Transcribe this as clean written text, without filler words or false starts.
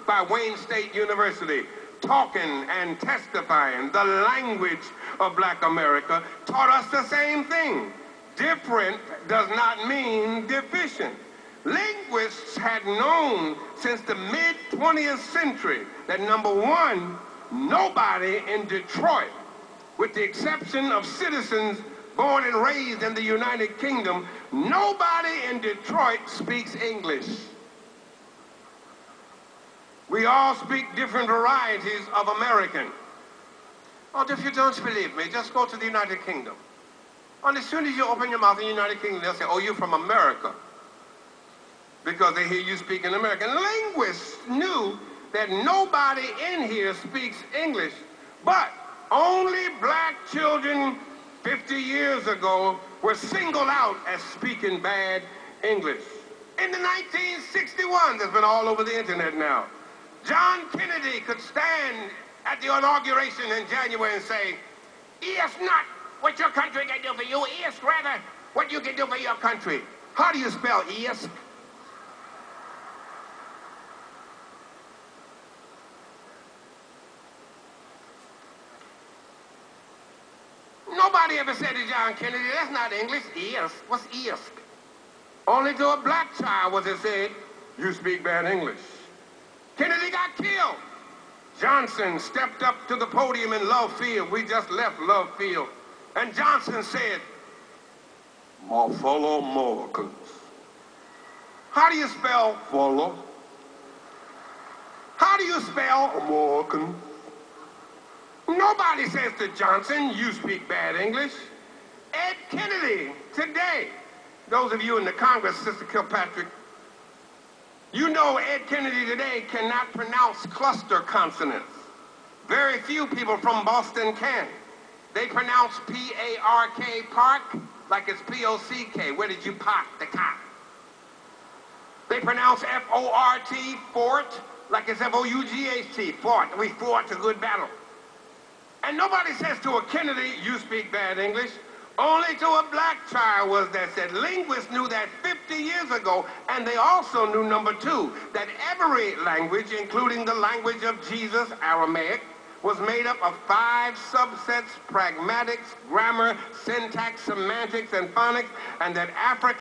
by Wayne State University, talking and testifying the language of Black America, taught us the same thing. Different does not mean deficient. Linguists had known since the mid-20th century that, number one, nobody in Detroit, with the exception of citizens born and raised in the United Kingdom, nobody in Detroit speaks English. We all speak different varieties of American. Oh, if you don't believe me, just go to the United Kingdom. And as soon as you open your mouth in the United Kingdom, they'll say, oh, you're from America, because they hear you speaking American. Linguists knew that nobody in here speaks English, but only black children 50 years ago were singled out as speaking bad English. In the 1961, that's been all over the internet now, John Kennedy could stand at the inauguration in January and say, "It's not what your country can do for you, it's rather what you can do for your country." How do you spell "is"? Nobody ever said to John Kennedy, "That's not English, is." What's is? Only to a black child was it said, "You speak bad English." Kennedy got killed. Johnson stepped up to the podium in Love Field. We just left Love Field. And Johnson said, "My fellow Americans." How do you spell fellow? How do you spell American? Nobody says to Johnson, "You speak bad English." Ed Kennedy today, those of you in the Congress, Sister Kilpatrick, you know Ed Kennedy today cannot pronounce cluster consonants. Very few people from Boston can. They pronounce P-A-R-K, park, like it's P-O-C-K. Where did you park the car? They pronounce F-O-R-T, fort, like it's F-O-U-G-H-T, fought. We fought a good battle. And nobody says to a Kennedy, "You speak bad English." Only to a black child was that said. Linguists knew that 50 years ago, and they also knew, number two, that every language, including the language of Jesus, Aramaic, was made up of 5 subsets: pragmatics, grammar, syntax, semantics, and phonics, and that African